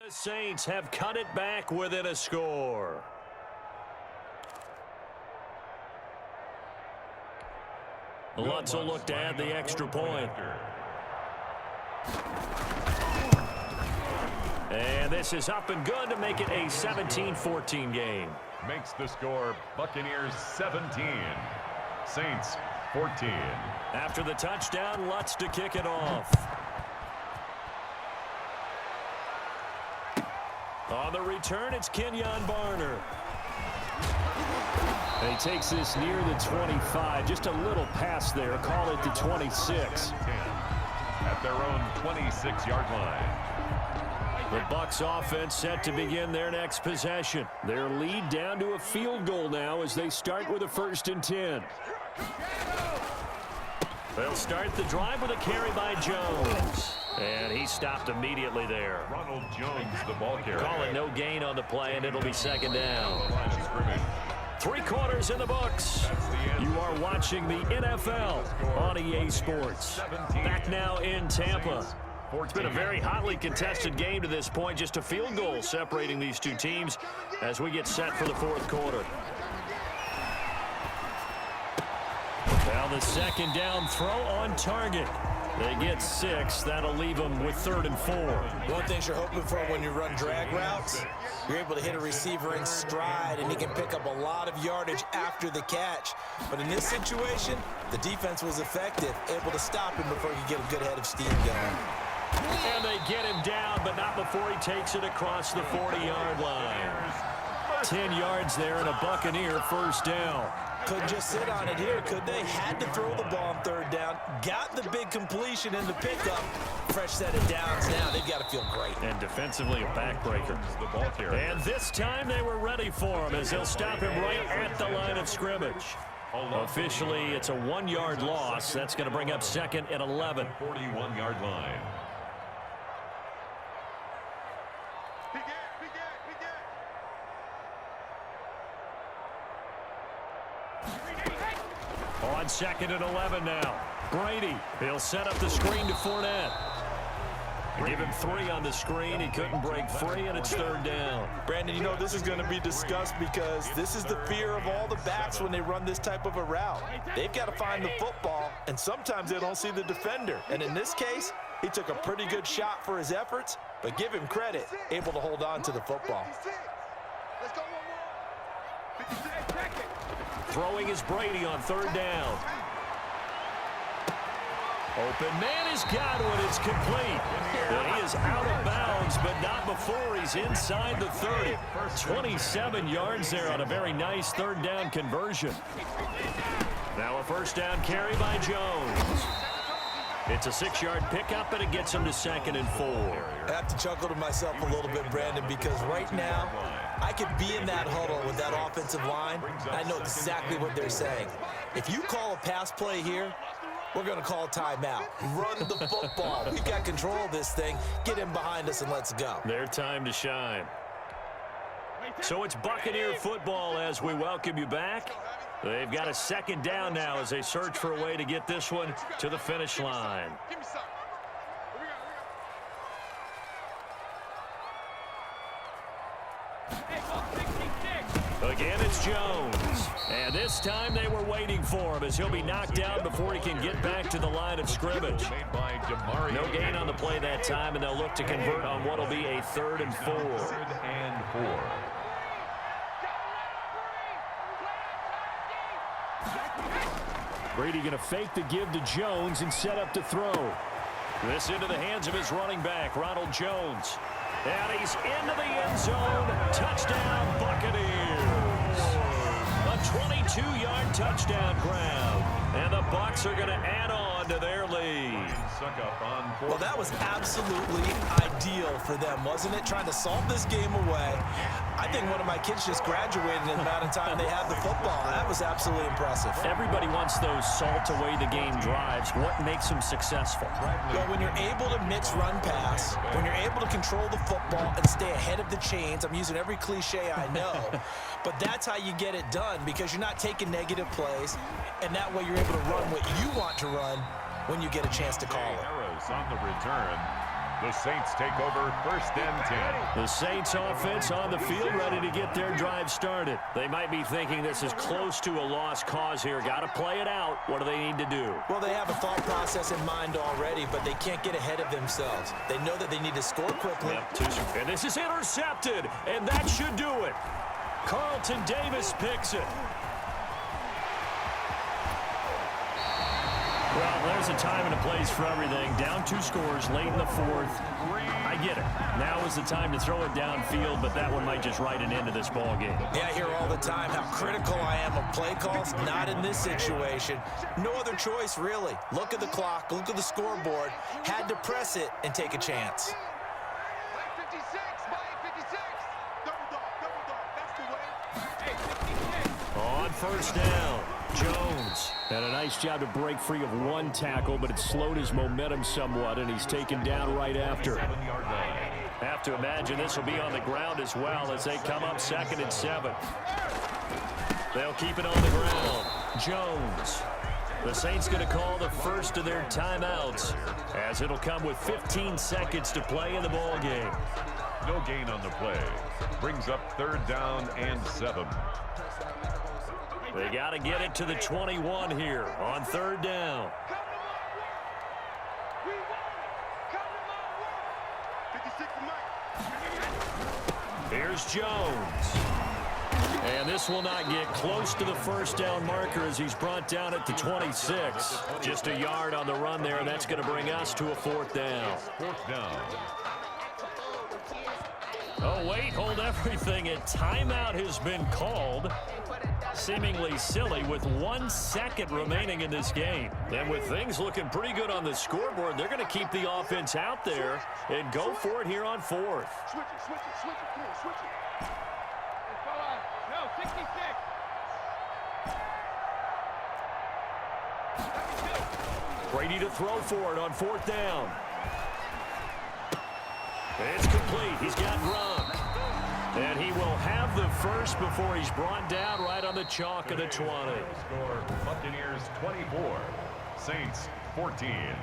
The Saints have cut it back within a score. Lutz will look to add the extra point. And this is up and good to make it a 17-14 game. Makes the score Buccaneers 17, Saints 14. After the touchdown, Lutz to kick it off. On the return, it's Kenyon Barner. And he takes this near the 25, just a little pass there, call it the 26. At their own 26-yard line. The Bucs offense set to begin their next possession. Their lead down to a field goal now as they start with a 1st and 10. They'll start the drive with a carry by Jones. And he stopped immediately there. Ronald Jones, the ball carrier. Call it no gain on the play, and it'll be 2nd down. 3 quarters in the books. You are watching the NFL on EA Sports. Back now in Tampa. It's been a very hotly contested game to this point. Just a field goal separating these two teams as we get set for the 4th quarter. Now the 2nd down throw on target. They get 6. That'll leave them with 3rd and 4. One thing you're hoping for when you run drag routes, you're able to hit a receiver in stride, and he can pick up a lot of yardage after the catch. But in this situation, the defense was effective, able to stop him before he could get a good head of steam going. And they get him down, but not before he takes it across the 40-yard line. 10 yards there and a Buccaneer 1st down. Couldn't just sit on it here, could they? Had to throw the ball on 3rd down. Got the big completion in the pickup. Fresh set of downs now. They've got to feel great. And defensively a backbreaker. And this time they were ready for him as they'll stop him right at the line of scrimmage. Officially, it's a 1-yard loss. That's going to bring up 2nd and 11. 41-yard line. On 2nd and 11 now. Brady, he'll set up the screen to Fournette. Give him 3 on the screen. He couldn't break free, and it's 3rd down. Brandon, you know this is going to be discussed because this is the fear of all the backs when they run this type of a route. They've got to find the football, and sometimes they don't see the defender. And in this case, he took a pretty good shot for his efforts, but give him credit, able to hold on to the football. Throwing is Brady on 3rd down. Open man is Godwin. It's complete. And he is out of bounds, but not before he's inside the 30. 27 yards there on a very nice 3rd down conversion. Now a 1st down carry by Jones. It's a 6-yard pickup, and it gets him to 2nd and 4. I have to chuckle to myself a little bit, Brandon, because right now I could be in that huddle with that offensive line. I know exactly what they're saying. If you call a pass play here, we're going to call timeout. Run the football. We've got control of this thing. Get him behind us and let's go. Their time to shine. So it's Buccaneer football as we welcome you back. They've got a 2nd down now as they search for a way to get this one to the finish line. Again, it's Jones. And this time they were waiting for him as he'll be knocked down before he can get back to the line of scrimmage. No gain on the play that time, and they'll look to convert on what will be a 3rd and 4. 3rd and 4. Brady going to fake the give to Jones and set up to throw. This into the hands of his running back, Ronald Jones. And he's into the end zone. Touchdown, Buccaneers. A 22-yard touchdown grab. And the Bucs are going to add on to their lead. Well, that was absolutely ideal for them, wasn't it? Trying to solve this game away. I think one of my kids just graduated in the amount of time they had the football. That was absolutely impressive. Everybody wants those salt-away-the-game drives. What makes them successful? Well, when you're able to mix run-pass, when you're able to control the football and stay ahead of the chains, I'm using every cliche I know, but that's how you get it done because you're not taking negative plays, and that way you're able to run what you want to run when you get a chance to call it. Arrows on the return. The Saints take over 1st and 10. The Saints offense on the field, ready to get their drive started. They might be thinking this is close to a lost cause here. Got to play it out. What do they need to do? Well, they have a thought process in mind already, but they can't get ahead of themselves. They know that they need to score quickly. Yep, and this is intercepted, and that should do it. Carlton Davis picks it. Well, there's a time and a place for everything. Down 2 scores late in the 4th. I get it. Now is the time to throw it downfield, but that one might just write an end to this ball game. Yeah, I hear all the time how critical I am of play calls. Not in this situation. No other choice, really. Look at the clock. Look at the scoreboard. Had to press it and take a chance. On 1st down, Jones. And a nice job to break free of 1 tackle, but it slowed his momentum somewhat, and he's taken down right after. Have to imagine this will be on the ground as well as they come up 2nd and 7. They'll keep it on the ground. Jones. The Saints going to call the first of their timeouts, as it'll come with 15 seconds to play in the ball game. No gain on the play. Brings up 3rd down and 7. They got to get it to the 21 here on 3rd down. Here's Jones. And this will not get close to the 1st down marker as he's brought down at the 26. Just a yard on the run there, and that's going to bring us to a 4th down. 4th down. Oh, wait, hold everything. A timeout has been called. Seemingly silly with 1 second remaining in this game. And with things looking pretty good on the scoreboard, they're going to keep the offense out there and go for it here on 4th. Switch it. Come on, switch it. No, 66. Brady to throw for it on 4th down. It's complete. He's got Gronk. And he will have the first before he's brought down right on the chalk of the 20. Score Buccaneers 24, Saints 14.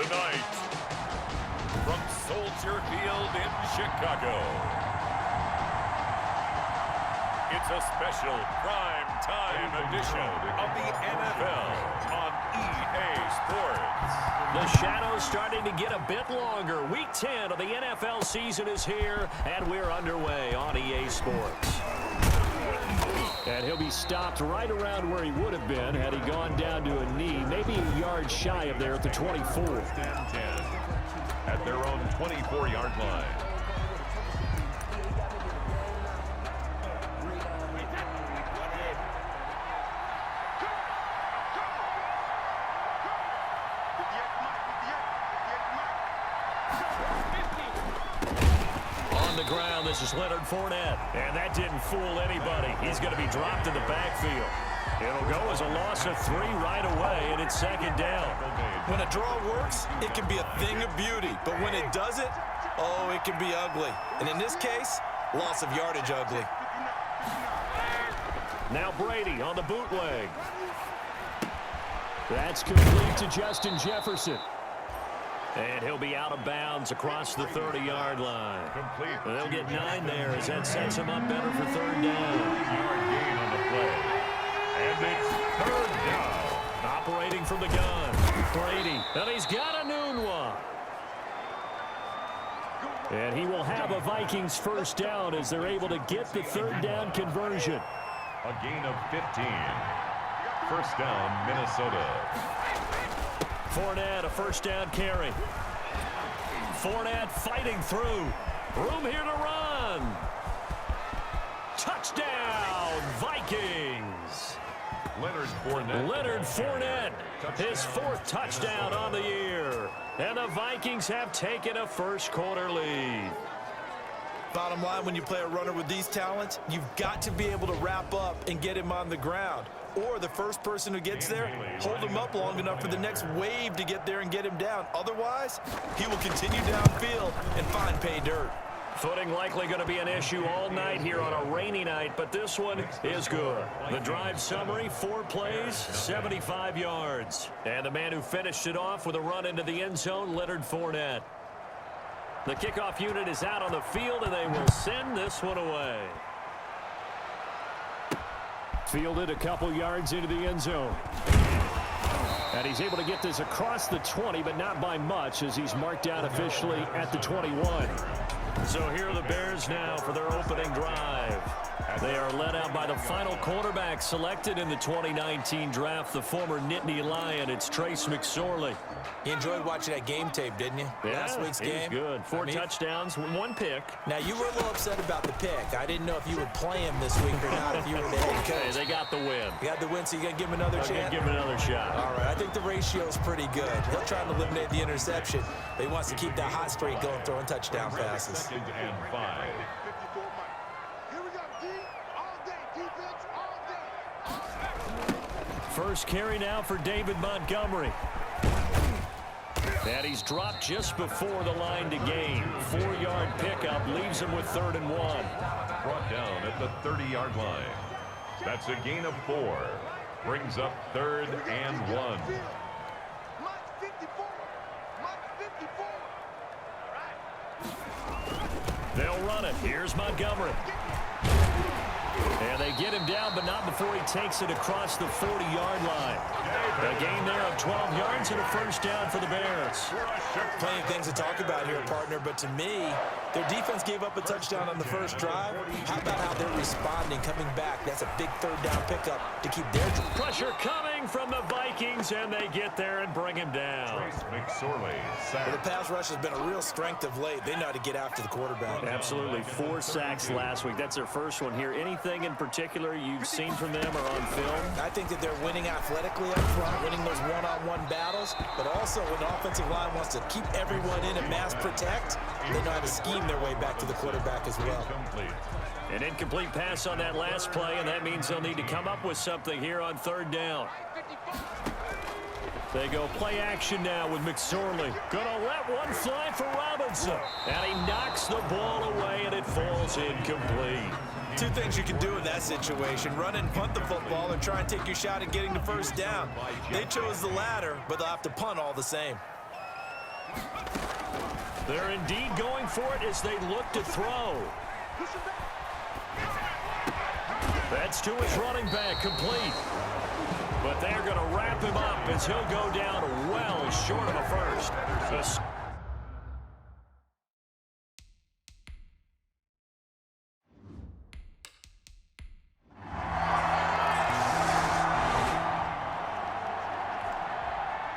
Tonight, from Soldier Field in Chicago, it's a special prime time edition of the NFL on EA Sports. The shadow's starting to get a bit longer. Week 10 of the NFL season is here, and we're underway on EA Sports. And he'll be stopped right around where he would have been had he gone down to a knee, maybe a yard shy of there at the 24. 10 at their own 24-yard line. On the ground, this is Leonard Fournette. And that didn't fool anybody. He's going to be dropped in the backfield. It'll go as a loss of 3 right away, and it's second down. When a draw works, it can be a thing of beauty. But when it doesn't, oh, it can be ugly. And in this case, loss of yardage ugly. Now Brady on the bootleg. That's complete to Justin Jefferson. And he'll be out of bounds across the 30-yard line. Complete. They'll get 9 there as that sets him up better for third down. Yard gain on the play. And it's third down. Operating from the gun. Brady. And he's got a noon one. And he will have a Vikings first down as they're able to get the third down conversion. A gain of 15. First down, Minnesota. Fournette, a first down carry. Fournette fighting through. Room here to run. Touchdown, Vikings. Leonard Fournette, his 4th touchdown on the year. And the Vikings have taken a first-quarter lead. Bottom line, when you play a runner with these talents, you've got to be able to wrap up and get him on the ground. Or the first person who gets there, hold him up long enough for the next wave to get there and get him down. Otherwise, he will continue downfield and find pay dirt. Footing likely going to be an issue all night here on a rainy night, but this one is good. The drive summary, 4 plays, 75 yards. And the man who finished it off with a run into the end zone, Leonard Fournette. The kickoff unit is out on the field, and they will send this one away. Fielded a couple yards into the end zone. And he's able to get this across the 20, but not by much, as he's marked out officially at the 21. So here are the Bears now for their opening drive. They are led out by the final quarterback selected in the 2019 draft, the former Nittany Lion. It's Trace McSorley. You enjoyed watching that game tape, didn't you? Yeah, Last week's game. Good. 4 touchdowns, 1 pick. Now, you were a little upset about the pick. I didn't know if you would play him this week or not if you were the head coach. Hey, they got the win. You got the win, so you got to give him another chance? Give him another shot. All right, I think the ratio is pretty good. He'll try to eliminate the interception, but he wants to keep that hot streak going, throwing touchdown passes. 2nd and 5. Here we go, D. All day. Defense all day. First carry now for David Montgomery. And he's dropped just before the line to gain. 4-yard pickup leaves him with 3rd and 1. Brought down at the 30-yard line. That's a gain of 4. Brings up 3rd and 1. Mike 54. Mike 54. All right. They'll run it. Here's Montgomery. And they get him down, but not before he takes it across the 40-yard line. A gain there of 12 yards and a first down for the Bears. Plenty of things to talk about here, partner, but to me, their defense gave up a touchdown on the first drive. How about how they're responding, coming back? That's a big 3rd down pickup to keep their drive. Pressure coming from the Vikings, and they get there and bring him down. Trace McSorley Well, the sacked. pass rush has been a real strength of late. They know how to get after the quarterback. Absolutely. 4 sacks last week. That's their first one here. Anything in particular you've seen from them or on film? I think that they're winning athletically up front, winning those one-on-one battles, but also when the offensive line wants to keep everyone in and mass protect, they know how to scheme their way back to the quarterback as well. Complete. An incomplete pass on that last play, and that means they'll need to come up with something here on 3rd down. They go play action now with McSorley. Gonna let one fly for Robinson. And he knocks the ball away, and it falls incomplete. 2 things you can do in that situation: run and punt the football, or try and take your shot at getting the first down. They chose the latter, but they'll have to punt all the same. They're indeed going for it as they look to throw. That's to his running back, complete. But they're going to wrap him up as he'll go down well short of a first.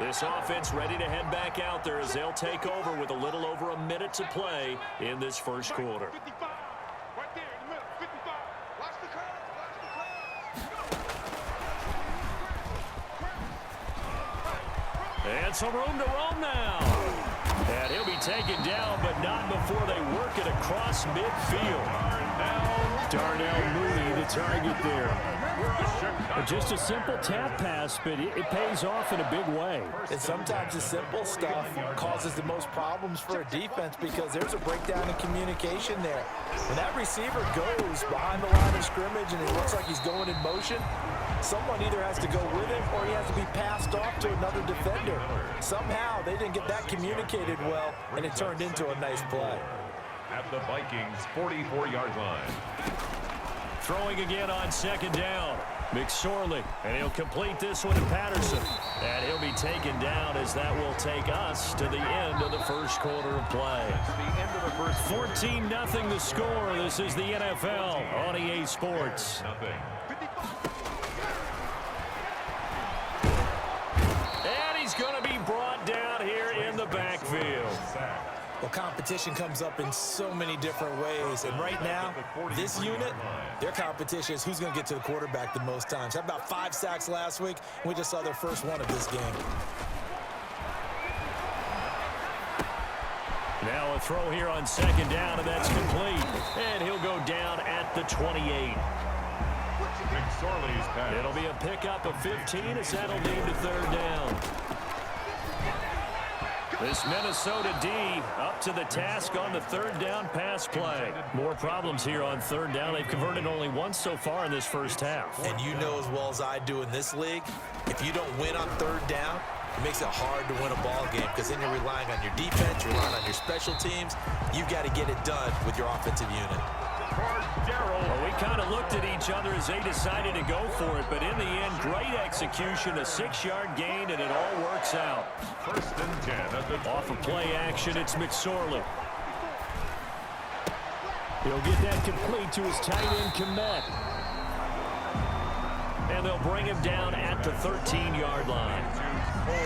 This offense ready to head back out there as they'll take over with a little over a minute to play in this first quarter. 55. Right there in the middle. 55. Watch the curve. Watch the curve. And some room to roam now. And he'll be taken down, but not before they work it across midfield. Darnell Mooney, the target there. Just a simple tap pass, but it pays off in a big way. And sometimes the simple stuff causes the most problems for a defense because there's a breakdown in communication there. When that receiver goes behind the line of scrimmage and it looks like he's going in motion, someone either has to go with him or he has to be passed off to another defender. Somehow they didn't get that communicated well, and it turned into a nice play. At the Vikings' 44-yard line. Throwing again on second down. McSorley, and he'll complete this one to Patterson. And he'll be taken down as that will take us to the end of the first quarter of play. 14-0 the score. This is the NFL on EA Sports. And he's going to be brought down here in the backfield. Well, competition comes up in so many different ways, and right now, this unit, their competition is who's going to get to the quarterback the most times. Had about 5 sacks last week, and we just saw their first one of this game. Now a throw here on second down, and that's complete. And he'll go down at the 28. It'll be a pickup of 15 as that'll lead to third down. This Minnesota D up to the task on the third down pass play. More problems here on third down. They've converted only once so far in this first half. And you know as well as I do in this league, if you don't win on third down, it makes it hard to win a ball game because then you're relying on your defense, you're relying on your special teams. You've got to get it done with your offensive unit. Well, we kind of looked at each other as they decided to go for it, but in the end, great execution, a 6-yard gain, and it all works out. First and 10. Off of play action, it's McSorley. He'll get that complete to his tight end, Kmet. And they'll bring him down at the 13-yard line.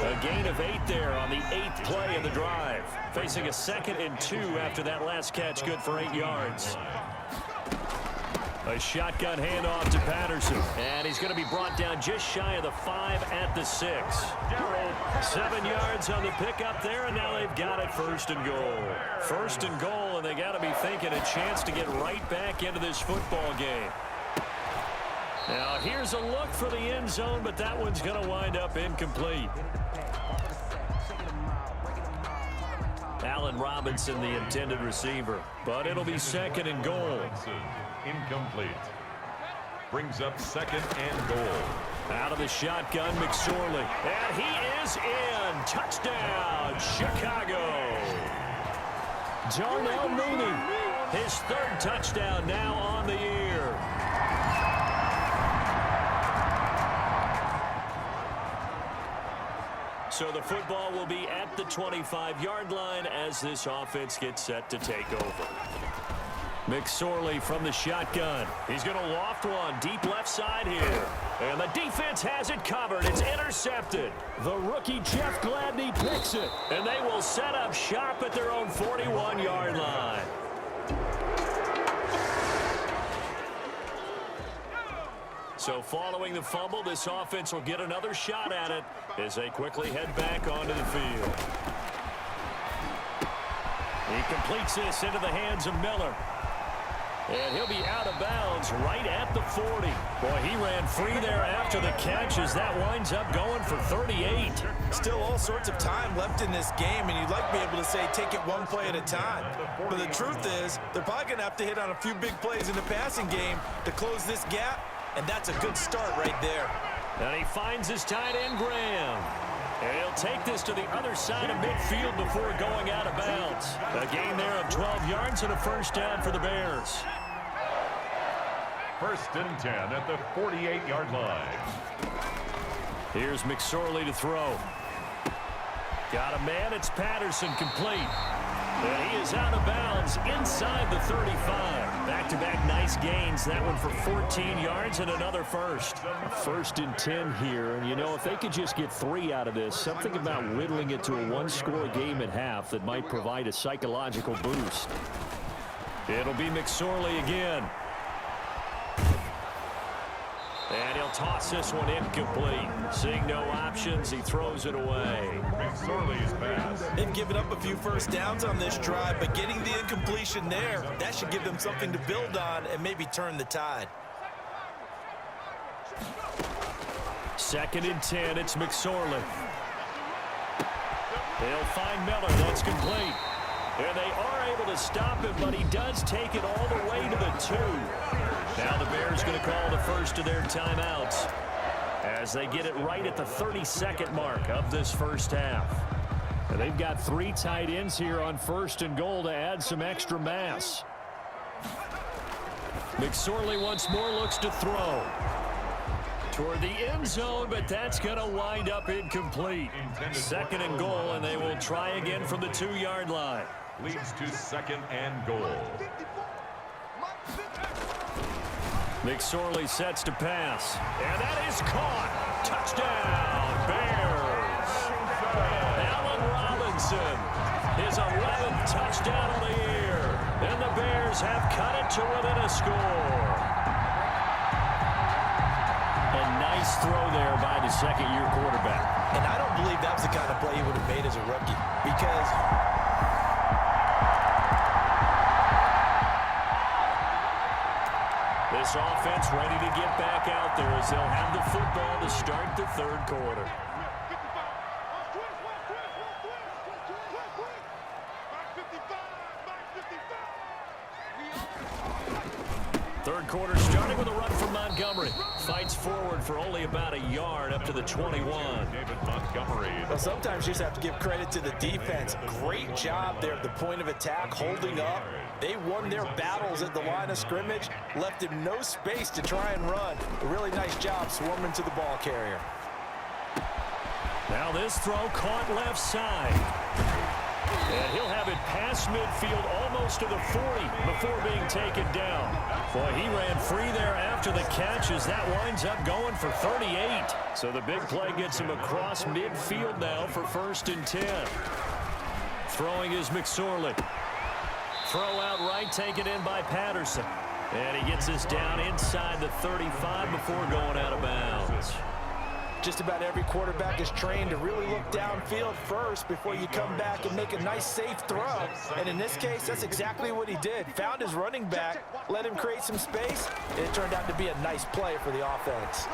A gain of 8 there on the 8th play of the drive. Facing a 2nd and 2 after that last catch, good for 8 yards. A shotgun handoff to Patterson. And he's going to be brought down just shy of the 5 at the 6. 7 yards on the pickup there, and now they've got it first and goal. First and goal, and they got to be thinking a chance to get right back into this football game. Now here's a look for the end zone, but that one's going to wind up incomplete. Allen Robinson, the intended receiver, but it'll be 2nd and goal. Incomplete. Brings up 2nd and goal. Out of the shotgun, McSorley. And he is in. Touchdown, Chicago. Darnell Mooney, his 3rd touchdown now on the year. So the football will be at the 25-yard line as this offense gets set to take over. McSorley from the shotgun. He's going to loft one deep left side here. And the defense has it covered. It's intercepted. The rookie Jeff Gladney picks it. And they will set up shop at their own 41-yard line. So following the fumble, this offense will get another shot at it as they quickly head back onto the field. He completes this into the hands of Miller. And he'll be out of bounds right at the 40. Boy, he ran free there after the catch as that winds up going for 38. Still all sorts of time left in this game, and you'd like to be able to say take it one play at a time. But the truth is, they're probably going to have to hit on a few big plays in the passing game to close this gap, and that's a good start right there. And he finds his tight end, Graham. And he'll They'll take this to the other side of midfield before going out of bounds. A gain there of 12 yards and a first down for the Bears. 1st and 10 at the 48-yard line. Here's McSorley to throw. Got a man. It's Patterson, complete. And he is out of bounds inside the 35. Back-to-back nice gains. That one for 14 yards and another first. 1st and 10 here. And, you know, if they could just get 3 out of this, something about whittling it to a one-score game at half that might provide a psychological boost. It'll be McSorley again. And he'll toss this one incomplete. Seeing no options, he throws it away. McSorley's pass. They've given up a few first downs on this drive, but getting the incompletion there, that should give them something to build on and maybe turn the tide. 2nd and 10, it's McSorley. They'll find Miller. That's complete. And they are able to stop him, but he does take it all the way to the 2. Now the Bears going to call the first of their timeouts as they get it right at the 32nd mark of this first half. And they've got 3 tight ends here on 1st and goal to add some extra mass. McSorley once more looks to throw toward the end zone, but that's going to wind up incomplete. 2nd and goal, and they will try again from the 2-yard line. Leads to 2nd and goal. McSorley sets to pass, and that is caught. Touchdown, Bears. Allen Robinson, his 11th touchdown of the year, and the Bears have cut it to within a score. A nice throw there by the 2nd-year quarterback. And I don't believe that was the kind of play he would have made as a rookie, because this offense ready to get back out there as they'll have the football to start the 3rd quarter. Third quarter starting with a run from Montgomery. Fights forward for only about a yard up to the 21. David Montgomery. well, sometimes you just have to give credit to the defense. Great job there at the point of attack, holding up. They won their battles at the line of scrimmage, left him no space to try and run. A really nice job swarming to the ball carrier. Now this throw caught left side. And he'll have it past midfield almost to the 40 before being taken down. Boy, he ran free there after the catch as that winds up going for 38. So the big play gets him across midfield now for 1st and 10. Throwing is McSorley. Throw out right, taken in by Patterson. And he gets this down inside the 35 before going out of bounds. Just about every quarterback is trained to really look downfield first before you come back and make a nice, safe throw. And in this case, that's exactly what he did. Found his running back, let him create some space, and it turned out to be a nice play for the offense.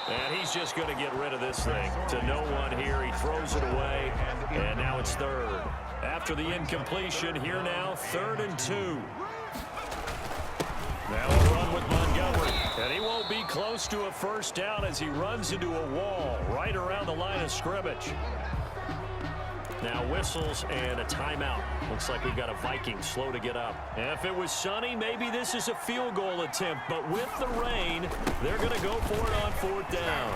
And he's just going to get rid of this thing. To no one here, he throws it away, and now it's 3rd. After the incompletion, here now, 3rd and 2. Now a run with Montgomery, and he won't be close to a first down as he runs into a wall right around the line of scrimmage. Now whistles and a timeout. Looks like we've got a Viking slow to get up. And if it was sunny, maybe this is a field goal attempt, but with the rain, they're going to go for it on 4th down.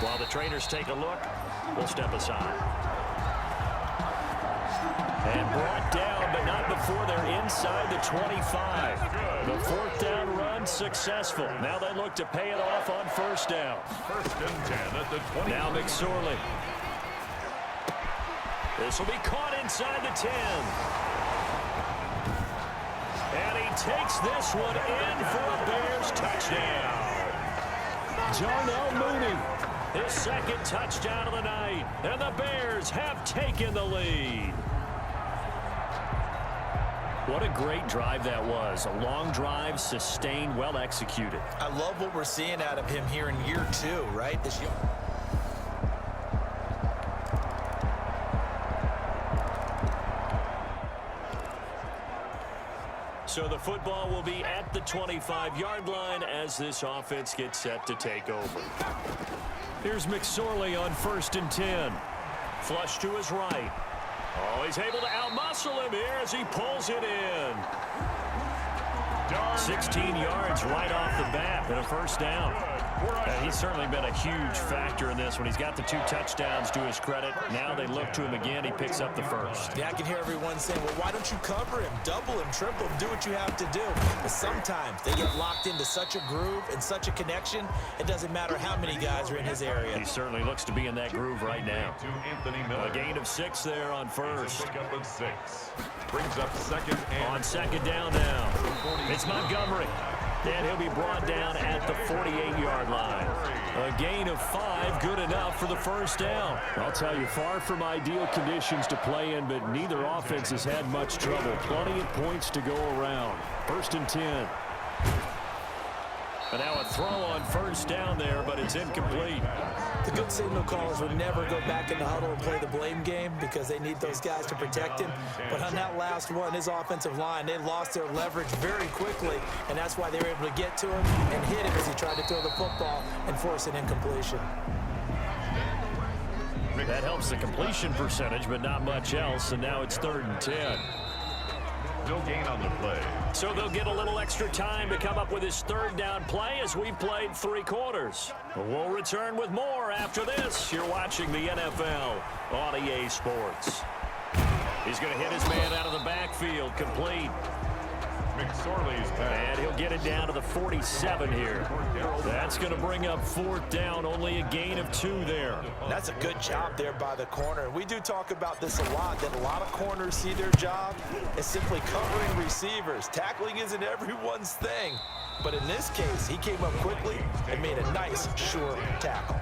While the trainers take a look, we'll step aside. And brought down, but not before they're inside the 25. The 4th down run successful. Now they look to pay it off on 1st down. 1st and 10 at the 20. Now McSorley. This will be caught inside the 10. And he takes this one in for a Bears touchdown. Jarnell Mooney, his 2nd touchdown of the night. And the Bears have taken the lead. What a great drive that was. A long drive, sustained, well executed. I love what we're seeing out of him here in year 2, right? This year. So the football will be at the 25-yard line as this offense gets set to take over. Here's McSorley on 1st and 10. Flush to his right. Oh, he's able to outmuscle him here as he pulls it in. 16 yards right off the bat and a first down. And he's certainly been a huge factor in this when he's got the 2 touchdowns to his credit. Now they look to him again. He picks up the first. Yeah, I can hear everyone saying, well, why don't you cover him, double him, triple him, do what you have to do. But sometimes they get locked into such a groove and such a connection, it doesn't matter how many guys are in his area. He certainly looks to be in that groove right now. A gain of 6 there on first. Brings up second and on second down now. It's Montgomery. And he'll be brought down at the 48-yard line. A gain of 5, good enough for the first down. I'll tell you, far from ideal conditions to play in, but neither offense has had much trouble. Plenty of points to go around. 1st and 10. And now a throw on first down there, but it's incomplete. The good signal callers would never go back in the huddle and play the blame game because they need those guys to protect him. But on that last one, his offensive line, they lost their leverage very quickly, and that's why they were able to get to him and hit him as he tried to throw the football and force an incompletion. That helps the completion percentage, but not much else, and now it's 3rd and 10. No gain on the play. So they'll get a little extra time to come up with his 3rd down play as we've played 3 quarters. We'll return with more after this. You're watching the NFL on EA Sports. He's going to hit his man out of the backfield, complete. McSorley's pass. And he'll get it down to the 47 here. That's going to bring up 4th down, only a gain of 2 there. That's a good job there by the corner. We do talk about this a lot, that a lot of corners see their job as simply covering receivers. Tackling isn't everyone's thing. But in this case, he came up quickly and made a nice, sure tackle.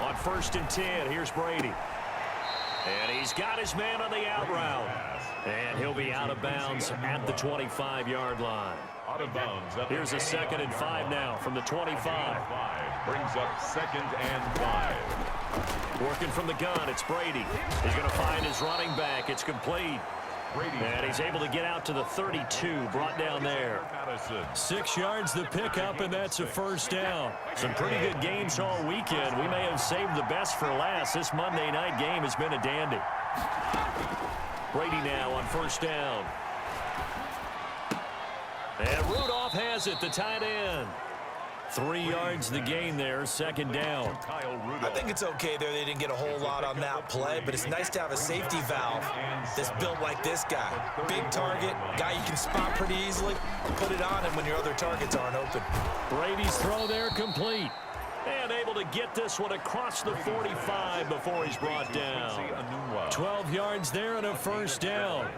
On 1st and 10, here's Brady. And he's got his man on the out route. And he'll be out of bounds at the 25-yard line. Out of bounds. Here's a 2nd and 5 now from the 25. Brings up 2nd and 5. Working from the gun, it's Brady. He's going to find his running back. It's complete. And he's able to get out to the 32, brought down there. 6 yards the pickup, and that's a first down. Some pretty good games all weekend. We may have saved the best for last. This Monday night game has been a dandy. Brady now on first down. And Rudolph has it, the tight end. 3 yards the gain there, 2nd down. I think it's okay there. They didn't get a whole lot on that play, but it's nice to have a safety valve that's built like this guy. Big target, guy you can spot pretty easily. Put it on him when your other targets aren't open. Brady's throw there complete. And able to get this one across the 45 before he's brought down. 12 yards there and a first down.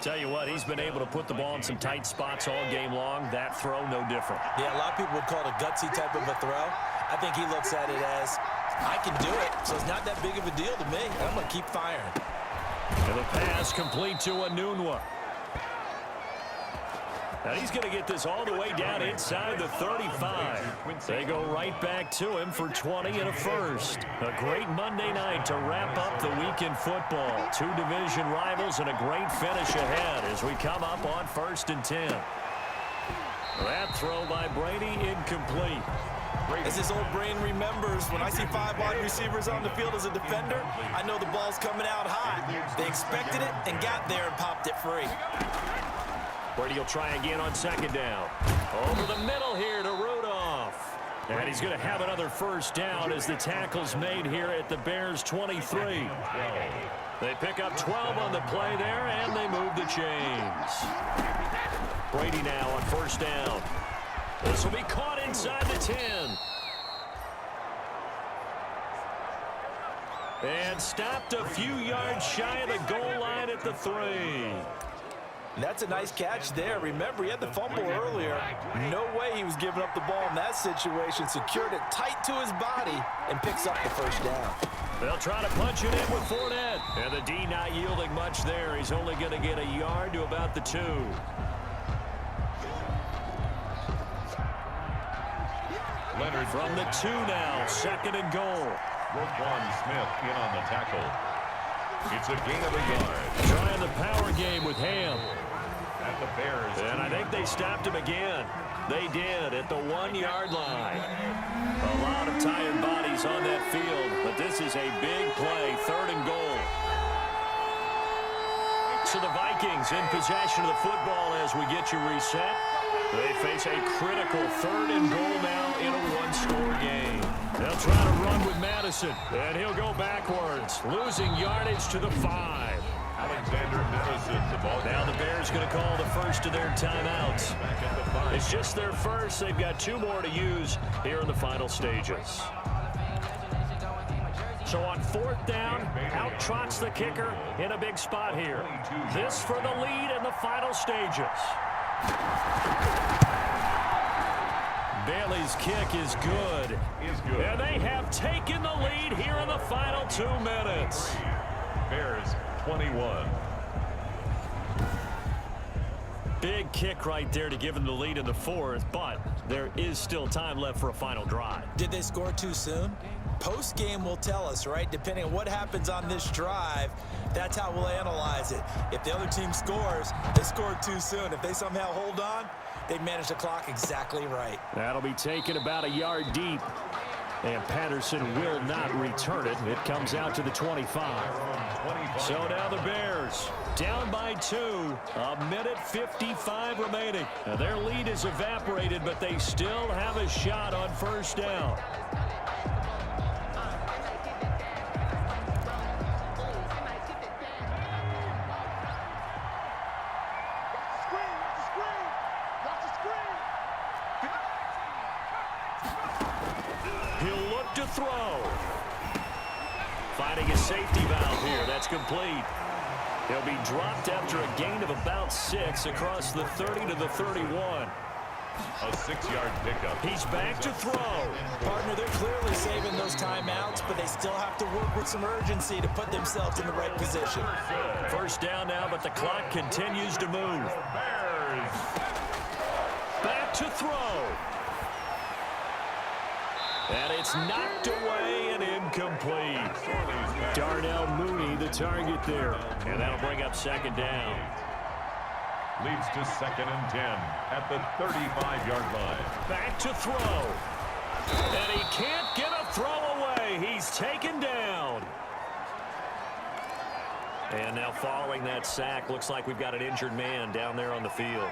Tell you what, he's been able to put the ball in some tight spots all game long. That throw, no different. Yeah, a lot of people would call it a gutsy type of a throw. I think he looks at it as, I can do it, so it's not that big of a deal to me. I'm going to keep firing. And the pass complete to Anunwa. And he's going to get this all the way down inside the 35. They go right back to him for 20 and a first. A great Monday night to wrap up the week in football. Two division rivals and a great finish ahead as we come up on 1st and 10. That throw by Brady incomplete. As his old brain remembers, when I see 5 wide receivers on the field as a defender, I know the ball's coming out hot. They expected it and got there and popped it free. Brady will try again on 2nd down. Over the middle here to Rudolph. And he's going to have another first down as the tackle's made here at the Bears' 23. They pick up 12 on the play there, and they move the chains. Brady now on 1st down. This will be caught inside the 10. And stopped a few yards shy of the goal line at the 3. That's a nice catch there. Remember, he had the fumble earlier. No way he was giving up the ball in that situation. Secured it tight to his body and picks up the first down. They'll try to punch it in with Fournette. And the D not yielding much there. He's only going to get a yard to about the 2. Leonard from the 2 now, 2nd and goal. Roquan Smith in on the tackle. It's a gain of a yard. Trying the power game with Ham. And the Bears. And I think they stopped him again. They did at the 1-yard line. A lot of tired bodies on that field, but this is a big play, 3rd and goal. So the Vikings in possession of the football as we get you reset. They face a critical 3rd and goal now in a 1-score game. They'll try to run with Madison, and he'll go backwards, losing yardage to the 5. Alexander Madison, the ball. Now the Bears going to call the first of their timeouts. Back at the 5. It's just their first. They've got 2 more to use here in the final stages. So on 4th down, out trots the kicker in a big spot here. This for the lead in the final stages. Bailey's kick is good. And they have taken the lead here in the final 2 minutes. Bears 21. Big kick right there to give them the lead in the 4th, but there is still time left for a final drive. Did they score too soon? Post-game will tell us, right? Depending on what happens on this drive, that's how we'll analyze it. If the other team scores, they scored too soon. If they somehow hold on, they manage the clock exactly right. That'll be taken about a yard deep. And Patterson will not return it. It comes out to the 25. So now the Bears down by 2. A minute 55 remaining. Now their lead is evaporated, but they still have a shot on 1st down. He'll look to throw. Finding a safety valve here. That's complete. He'll be dropped after a gain of about 6 across the 30 to the 31. A 6-yard pickup. He's back to throw. Partner, they're clearly saving those timeouts, but they still have to work with some urgency to put themselves in the right position. 1st down now, but the clock continues to move. Bears. Back to throw. And it's knocked away and incomplete. Darnell Mooney, the target there. And that'll bring up 2nd down. Leads to 2nd and 10 at the 35-yard line. Back to throw. And he can't get a throw away. He's taken down. And now following that sack, looks like we've got an injured man down there on the field.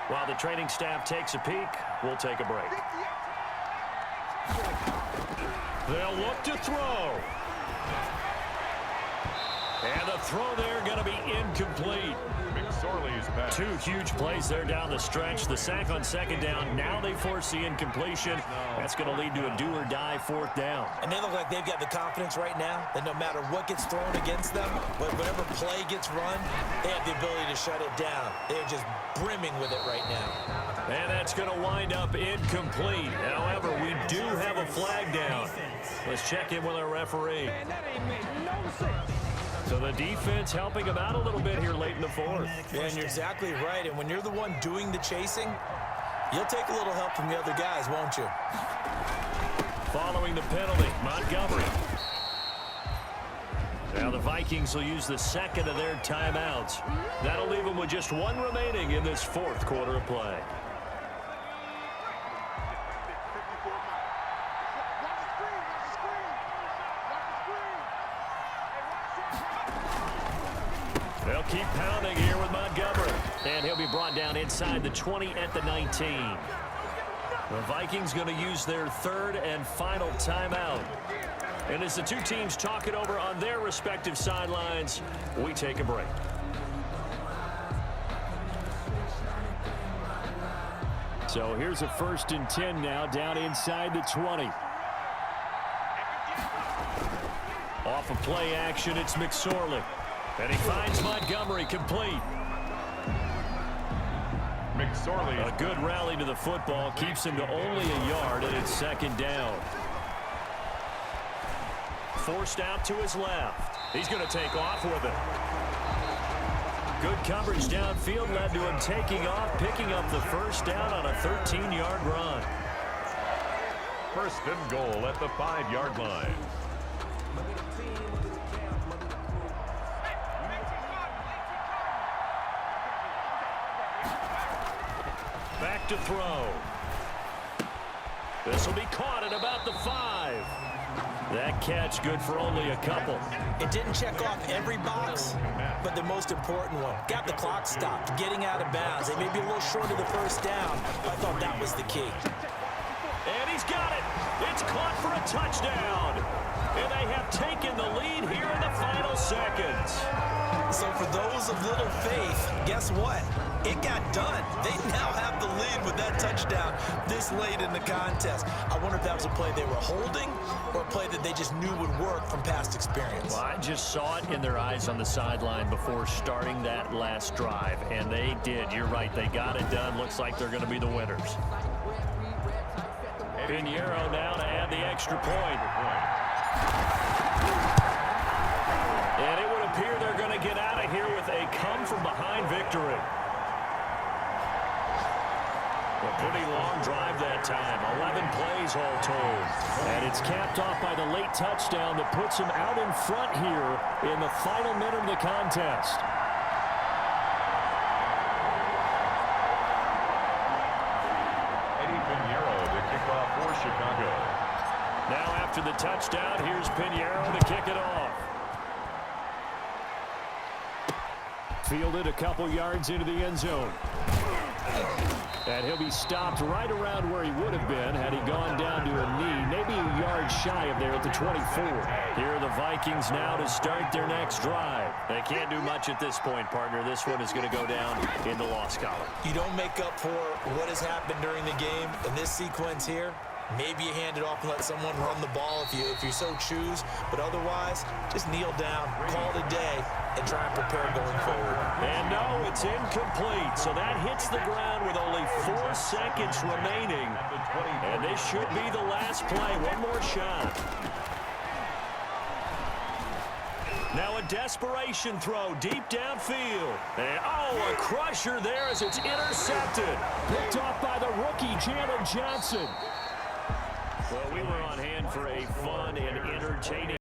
While the training staff takes a peek, we'll take a break. They'll look to throw. And the throw there going to be incomplete. McSorley's back. 2 huge plays there down the stretch. The sack on 2nd down. Now they force the incompletion. That's going to lead to a do-or-die 4th down. And they look like they've got the confidence right now that no matter what gets thrown against them, whatever play gets run, they have the ability to shut it down. They're just brimming with it right now. And that's going to wind up incomplete. However, we do have a flag down. Let's check in with our referee. Man, that ain't make no sense. So the defense helping him out a little bit here late in the fourth. Yeah, and you're exactly right. And when you're the one doing the chasing, you'll take a little help from the other guys, won't you? Following the penalty, Montgomery. Now the Vikings will use the second of their timeouts. That'll leave them with just one remaining in this fourth quarter of play. They'll keep pounding here with Montgomery. And he'll be brought down inside the 20 at the 19. The Vikings going to use their third and final timeout. And as the two teams talk it over on their respective sidelines, we take a break. So here's a 1st and 10 now, down inside the 20. Off of play action, it's McSorley. And he finds Montgomery complete. McSorley. A good rally to the football keeps him to only a yard, and it's 2nd down. Forced out to his left. He's going to take off with it. Good coverage downfield led to him taking off, picking up the 1st down on a 13-yard run. 1st and goal at the 5-yard line. Back to throw. This will be caught at about the 5. That catch good for only a couple. It didn't check off every box, but the most important one. Got the clock stopped, getting out of bounds. They may be a little short of the 1st down, but I thought that was the key. And he's got it. It's caught for a touchdown. And they have taken the lead here in the final seconds. So for those of little faith, guess what? It got done. They now have the lead with that touchdown this late in the contest. I wonder if that was a play they were holding or a play that they just knew would work from past experience. Well, I just saw it in their eyes on the sideline before starting that last drive, and they did. You're right. They got it done. Looks like they're going to be the winners. Pinheiro now to add the extra point. And it would appear they're going to get out of here with a come-from-behind victory. A pretty long drive that time, 11 plays all told. And it's capped off by the late touchdown that puts him out in front here in the final minute of the contest. Pinheiro to kick off for Chicago. Now after the touchdown, here's Pinheiro to kick it off. Fielded a couple yards into the end zone. And he'll be stopped right around where he would have been had he gone down to a knee, maybe a yard shy of there at the 24. Here are the Vikings now to start their next drive. They can't do much at this point, partner. This one is going to go down in the loss column. You don't make up for what has happened during the game in this sequence here. Maybe you hand it off and let someone run the ball if you so choose. But otherwise, just kneel down, call it a day, and try and prepare going forward. And no, it's incomplete. So that hits the ground with only 4 seconds remaining. And this should be the last play. One more shot. Now a desperation throw deep downfield. And oh, a crusher there as it's intercepted. Picked off by the rookie, Jalen Johnson. Well, we were on hand for a fun and entertaining